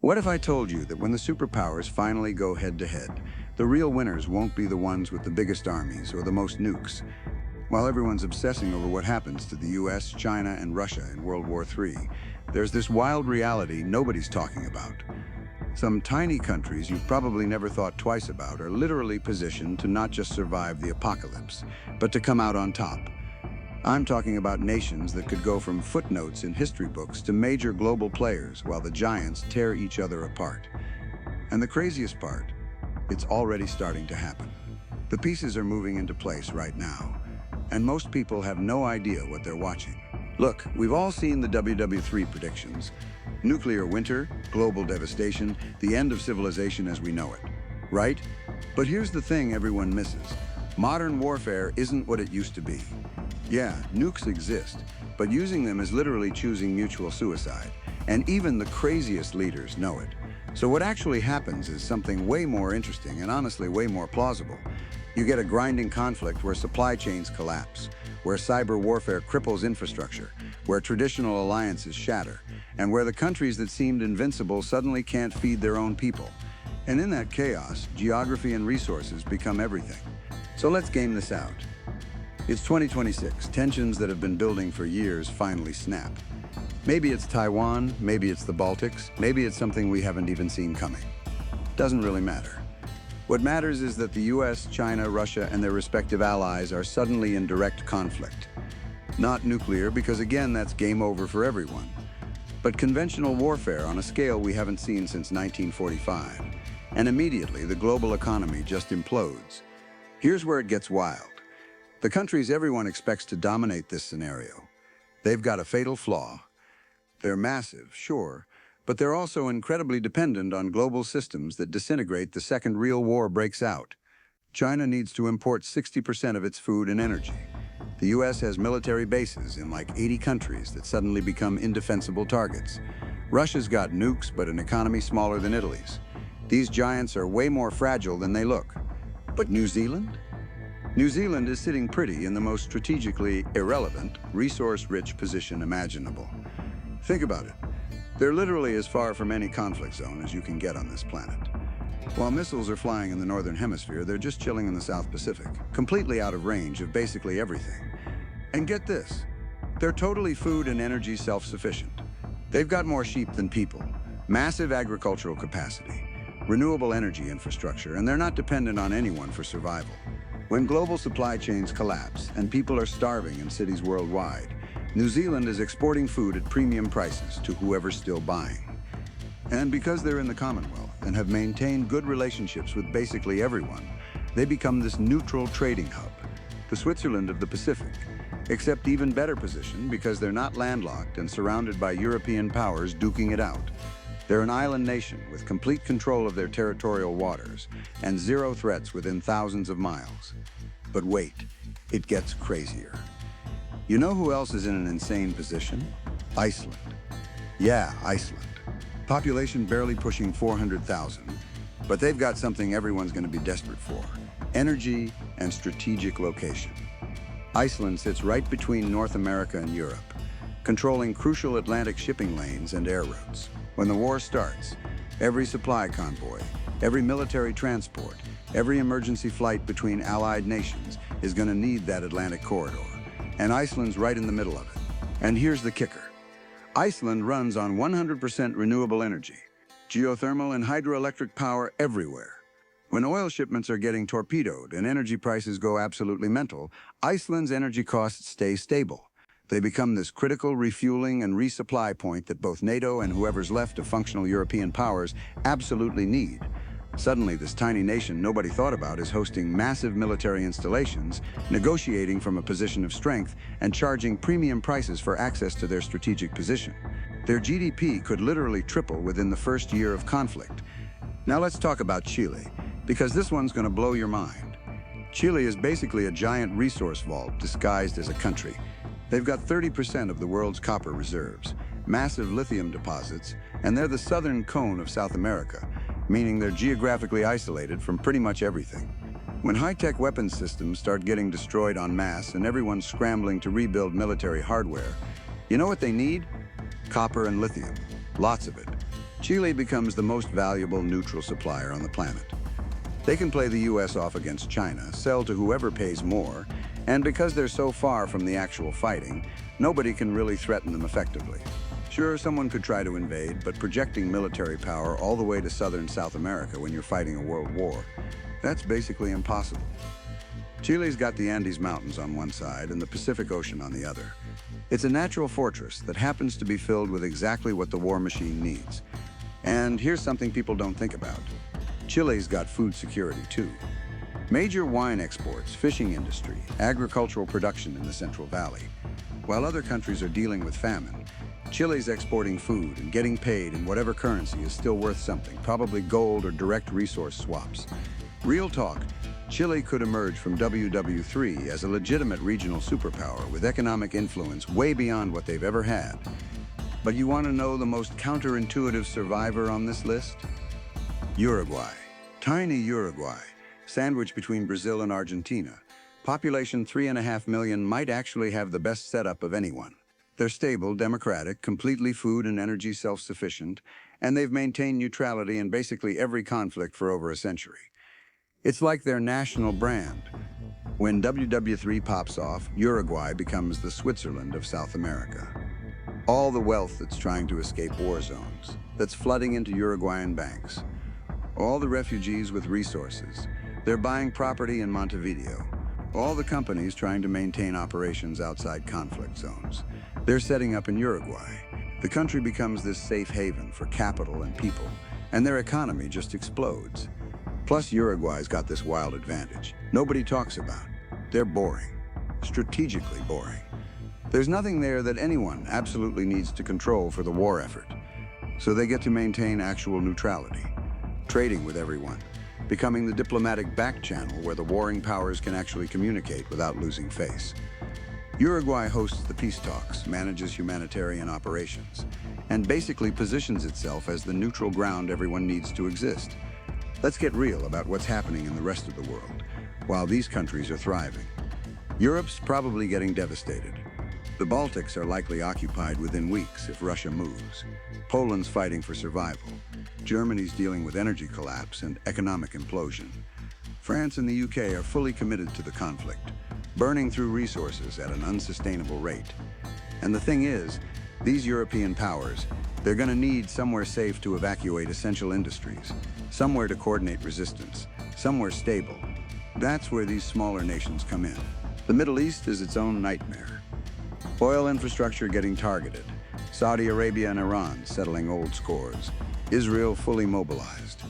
What if I told you that when the superpowers finally go head-to-head, the real winners won't be the ones with the biggest armies or the most nukes? While everyone's obsessing over what happens to the US, China, and Russia in World War III, there's this wild reality nobody's talking about. Some tiny countries you've probably never thought twice about are literally positioned to not just survive the apocalypse, but to come out on top. I'm talking about nations that could go from footnotes in history books to major global players while the giants tear each other apart. And the craziest part, it's already starting to happen. The pieces are moving into place right now, and most people have no idea what they're watching. Look, we've all seen the WW3 predictions. Nuclear winter, global devastation, the end of civilization as we know it, right? But here's the thing everyone misses. Modern warfare isn't what it used to be. Yeah, nukes exist, but using them is literally choosing mutual suicide, and even the craziest leaders know it. So what actually happens is something way more interesting and honestly way more plausible. You get a grinding conflict where supply chains collapse, where cyber warfare cripples infrastructure, where traditional alliances shatter, and where the countries that seemed invincible suddenly can't feed their own people. And in that chaos, geography and resources become everything. So let's game this out. It's 2026, tensions that have been building for years finally snap. Maybe it's Taiwan, maybe it's the Baltics, maybe it's something we haven't even seen coming. Doesn't really matter. What matters is that the US, China, Russia, and their respective allies are suddenly in direct conflict. Not nuclear, because again, that's game over for everyone. But conventional warfare on a scale we haven't seen since 1945. And immediately, the global economy just implodes. Here's where it gets wild. The countries everyone expects to dominate this scenario. They've got a fatal flaw. They're massive, sure, but they're also incredibly dependent on global systems that disintegrate the second real war breaks out. China needs to import 60% of its food and energy. The US has military bases in like 80 countries that suddenly become indefensible targets. Russia's got nukes, but an economy smaller than Italy's. These giants are way more fragile than they look. But New Zealand? New Zealand is sitting pretty in the most strategically irrelevant, resource-rich position imaginable. Think about it. They're literally as far from any conflict zone as you can get on this planet. While missiles are flying in the northern hemisphere, they're just chilling in the South Pacific, completely out of range of basically everything. And get this, they're totally food and energy self-sufficient. They've got more sheep than people, massive agricultural capacity, renewable energy infrastructure, and they're not dependent on anyone for survival. When global supply chains collapse and people are starving in cities worldwide, New Zealand is exporting food at premium prices to whoever's still buying. And because they're in the Commonwealth and have maintained good relationships with basically everyone, they become this neutral trading hub, the Switzerland of the Pacific, except even better position because they're not landlocked and surrounded by European powers duking it out. They're an island nation with complete control of their territorial waters and zero threats within thousands of miles. But wait, it gets crazier. You know who else is in an insane position? Iceland. Yeah, Iceland. Population barely pushing 400,000, but they've got something everyone's going to be desperate for: energy and strategic location. Iceland sits right between North America and Europe, controlling crucial Atlantic shipping lanes and air routes. When the war starts, every supply convoy, every military transport, every emergency flight between allied nations is going to need that Atlantic corridor. And Iceland's right in the middle of it. And here's the kicker. Iceland runs on 100% renewable energy, geothermal and hydroelectric power everywhere. When oil shipments are getting torpedoed and energy prices go absolutely mental, Iceland's energy costs stay stable. They become this critical refueling and resupply point that both NATO and whoever's left of functional European powers absolutely need. Suddenly, this tiny nation nobody thought about is hosting massive military installations, negotiating from a position of strength, and charging premium prices for access to their strategic position. Their GDP could literally triple within the first year of conflict. Now let's talk about Chile, because this one's going to blow your mind. Chile is basically a giant resource vault disguised as a country. They've got 30% of the world's copper reserves, massive lithium deposits, and they're the southern cone of South America, meaning they're geographically isolated from pretty much everything. When high-tech weapons systems start getting destroyed en masse and everyone's scrambling to rebuild military hardware, you know what they need? Copper and lithium, lots of it. Chile becomes the most valuable neutral supplier on the planet. They can play the US off against China, sell to whoever pays more, and because they're so far from the actual fighting, nobody can really threaten them effectively. Sure, someone could try to invade, but projecting military power all the way to southern South America when you're fighting a world war, that's basically impossible. Chile's got the Andes Mountains on one side and the Pacific Ocean on the other. It's a natural fortress that happens to be filled with exactly what the war machine needs. And here's something people don't think about. Chile's got food security too. Major wine exports, fishing industry, agricultural production in the Central Valley. While other countries are dealing with famine, Chile's exporting food and getting paid in whatever currency is still worth something, probably gold or direct resource swaps. Real talk, Chile could emerge from WW3 as a legitimate regional superpower with economic influence way beyond what they've ever had. But you want to know the most counterintuitive survivor on this list? Uruguay. Tiny Uruguay, sandwiched between Brazil and Argentina. Population 3.5 million, might actually have the best setup of anyone. They're stable, democratic, completely food and energy self-sufficient, and they've maintained neutrality in basically every conflict for over a century. It's like their national brand. When WW3 pops off, Uruguay becomes the Switzerland of South America. All the wealth that's trying to escape war zones, that's flooding into Uruguayan banks. All the refugees with resources. They're buying property in Montevideo. All the companies trying to maintain operations outside conflict zones. They're setting up in Uruguay. The country becomes this safe haven for capital and people, and their economy just explodes. Plus, Uruguay's got this wild advantage nobody talks about. They're boring. Strategically boring. There's nothing there that anyone absolutely needs to control for the war effort. So they get to maintain actual neutrality, trading with everyone, becoming the diplomatic back channel where the warring powers can actually communicate without losing face. Uruguay hosts the peace talks, manages humanitarian operations, and basically positions itself as the neutral ground everyone needs to exist. Let's get real about what's happening in the rest of the world, while these countries are thriving. Europe's probably getting devastated. The Baltics are likely occupied within weeks if Russia moves. Poland's fighting for survival. Germany's dealing with energy collapse and economic implosion. France and the UK are fully committed to the conflict, burning through resources at an unsustainable rate. And the thing is, these European powers, they're going to need somewhere safe to evacuate essential industries, somewhere to coordinate resistance, somewhere stable. That's where these smaller nations come in. The Middle East is its own nightmare. Oil infrastructure getting targeted. Saudi Arabia and Iran settling old scores. Israel fully mobilized.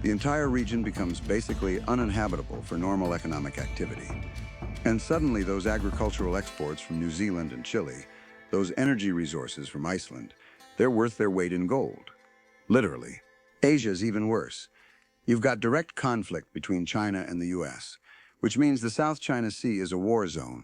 The entire region becomes basically uninhabitable for normal economic activity. And suddenly those agricultural exports from New Zealand and Chile, those energy resources from Iceland, they're worth their weight in gold. Literally. Asia's even worse. You've got direct conflict between China and the US, which means the South China Sea is a war zone,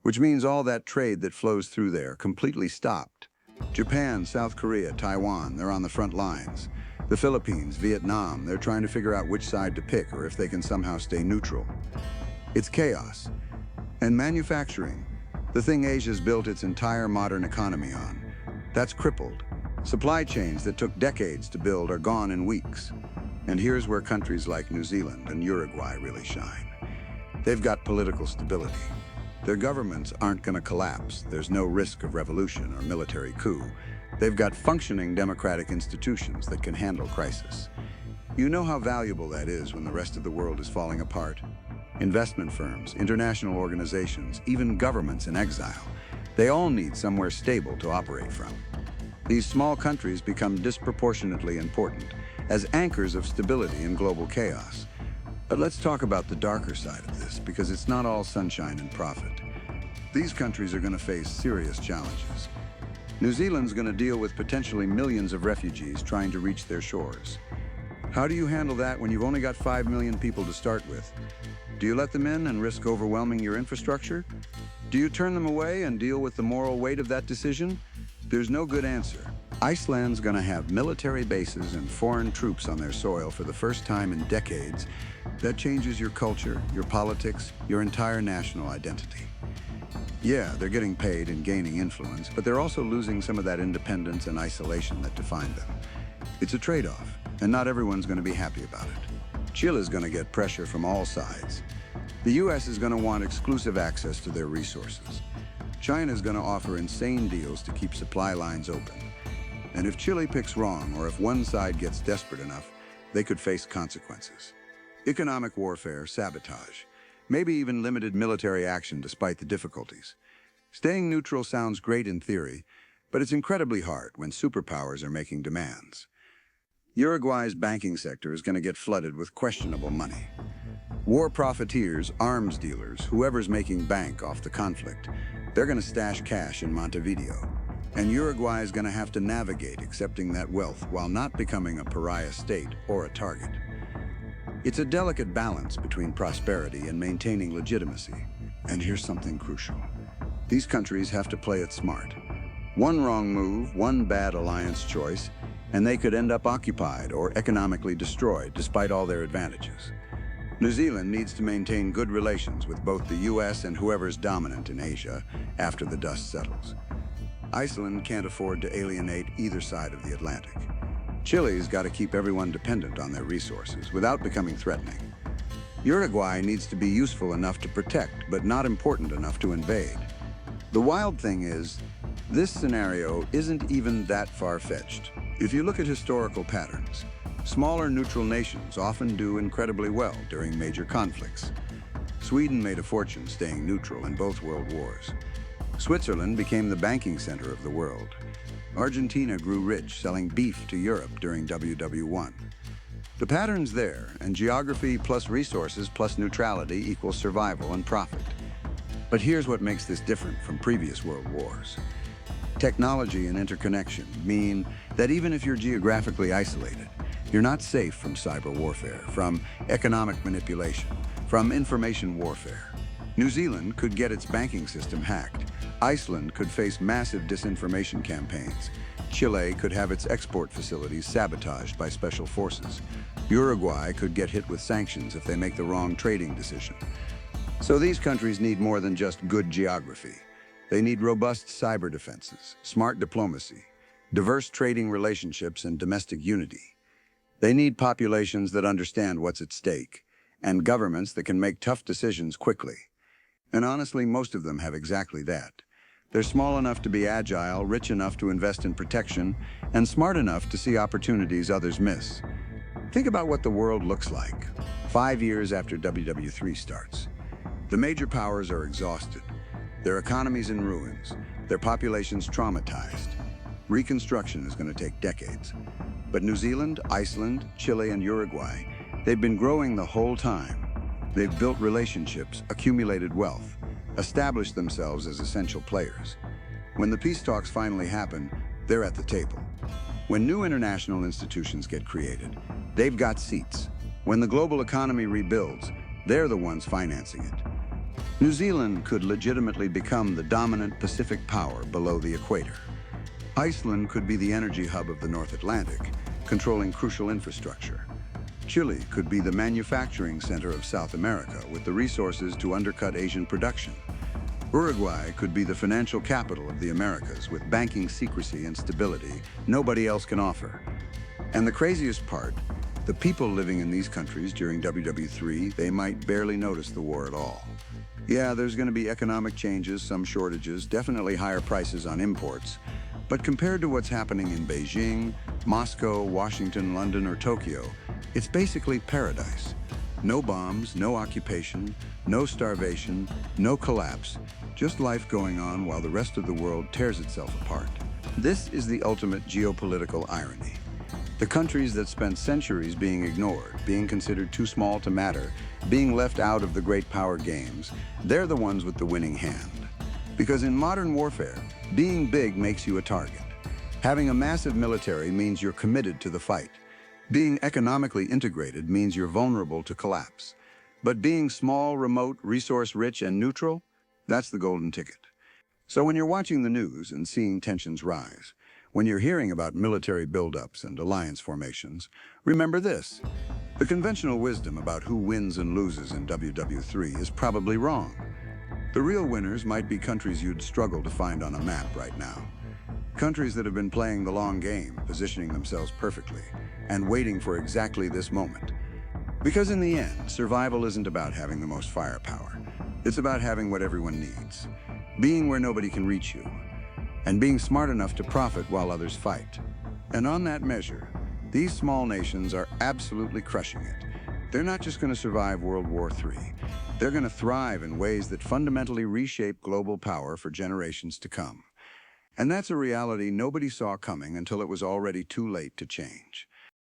which means all that trade that flows through there completely stopped. Japan, South Korea, Taiwan, they're on the front lines. The Philippines, Vietnam, they're trying to figure out which side to pick or if they can somehow stay neutral. It's chaos. And manufacturing, the thing Asia's built its entire modern economy on, that's crippled. Supply chains that took decades to build are gone in weeks. And here's where countries like New Zealand and Uruguay really shine. They've got political stability. Their governments aren't going to collapse. There's no risk of revolution or military coup. They've got functioning democratic institutions that can handle crisis. You know how valuable that is when the rest of the world is falling apart? Investment firms, international organizations, even governments in exile, they all need somewhere stable to operate from. These small countries become disproportionately important as anchors of stability in global chaos. But let's talk about the darker side of this, because it's not all sunshine and profit. These countries are going to face serious challenges. New Zealand's going to deal with potentially millions of refugees trying to reach their shores. How do you handle that when you've only got 5 million people to start with? Do you let them in and risk overwhelming your infrastructure? Do you turn them away and deal with the moral weight of that decision? There's no good answer. Iceland's going to have military bases and foreign troops on their soil for the first time in decades. That changes your culture, your politics, your entire national identity. Yeah, they're getting paid and gaining influence, but they're also losing some of that independence and isolation that defined them. It's a trade-off, and not everyone's going to be happy about it. Chile is going to get pressure from all sides. The US is going to want exclusive access to their resources. China is going to offer insane deals to keep supply lines open. And if Chile picks wrong, or if one side gets desperate enough, they could face consequences. Economic warfare, sabotage, maybe even limited military action despite the difficulties. Staying neutral sounds great in theory, but it's incredibly hard when superpowers are making demands. Uruguay's banking sector is going to get flooded with questionable money. War profiteers, arms dealers, whoever's making bank off the conflict, they're going to stash cash in Montevideo. And Uruguay is going to have to navigate accepting that wealth while not becoming a pariah state or a target. It's a delicate balance between prosperity and maintaining legitimacy. And here's something crucial. These countries have to play it smart. One wrong move, one bad alliance choice, and they could end up occupied or economically destroyed despite all their advantages. New Zealand needs to maintain good relations with both the US and whoever's dominant in Asia after the dust settles. Iceland can't afford to alienate either side of the Atlantic. Chile's got to keep everyone dependent on their resources without becoming threatening. Uruguay needs to be useful enough to protect, but not important enough to invade. The wild thing is, this scenario isn't even that far-fetched. If you look at historical patterns, smaller neutral nations often do incredibly well during major conflicts. Sweden made a fortune staying neutral in both world wars. Switzerland became the banking center of the world. Argentina grew rich selling beef to Europe during WW1. The pattern's there, and geography plus resources plus neutrality equals survival and profit. But here's what makes this different from previous world wars. Technology and interconnection mean that even if you're geographically isolated, you're not safe from cyber warfare, from economic manipulation, from information warfare. New Zealand could get its banking system hacked. Iceland could face massive disinformation campaigns. Chile could have its export facilities sabotaged by special forces. Uruguay could get hit with sanctions if they make the wrong trading decision. So these countries need more than just good geography. They need robust cyber defenses, smart diplomacy, diverse trading relationships, and domestic unity. They need populations that understand what's at stake, and governments that can make tough decisions quickly. And honestly, most of them have exactly that. They're small enough to be agile, rich enough to invest in protection, and smart enough to see opportunities others miss. Think about what the world looks like 5 years after WW3 starts. The major powers are exhausted, their economies in ruins, their populations traumatized. Reconstruction is going to take decades. But New Zealand, Iceland, Chile, and Uruguay, they've been growing the whole time. They've built relationships, accumulated wealth, established themselves as essential players. When the peace talks finally happen, they're at the table. When new international institutions get created, they've got seats. When the global economy rebuilds, they're the ones financing it. New Zealand could legitimately become the dominant Pacific power below the equator. Iceland could be the energy hub of the North Atlantic, controlling crucial infrastructure. Chile could be the manufacturing center of South America with the resources to undercut Asian production. Uruguay could be the financial capital of the Americas with banking secrecy and stability nobody else can offer. And the craziest part, the people living in these countries during WW3, they might barely notice the war at all. Yeah, there's going to be economic changes, some shortages, definitely higher prices on imports. But compared to what's happening in Beijing, Moscow, Washington, London, or Tokyo, it's basically paradise. No bombs, no occupation, no starvation, no collapse, just life going on while the rest of the world tears itself apart. This is the ultimate geopolitical irony. The countries that spent centuries being ignored, being considered too small to matter, being left out of the great power games, they're the ones with the winning hand. Because in modern warfare, being big makes you a target. Having a massive military means you're committed to the fight. Being economically integrated means you're vulnerable to collapse. But being small, remote, resource-rich, and neutral, that's the golden ticket. So when you're watching the news and seeing tensions rise, when you're hearing about military buildups and alliance formations, remember this. The conventional wisdom about who wins and loses in WW3 is probably wrong. The real winners might be countries you'd struggle to find on a map right now. Countries that have been playing the long game, positioning themselves perfectly, and waiting for exactly this moment. Because in the end, survival isn't about having the most firepower. It's about having what everyone needs, being where nobody can reach you, and being smart enough to profit while others fight. And on that measure, these small nations are absolutely crushing it. They're not just going to survive World War III. They're going to thrive in ways that fundamentally reshape global power for generations to come. And that's a reality nobody saw coming until it was already too late to change.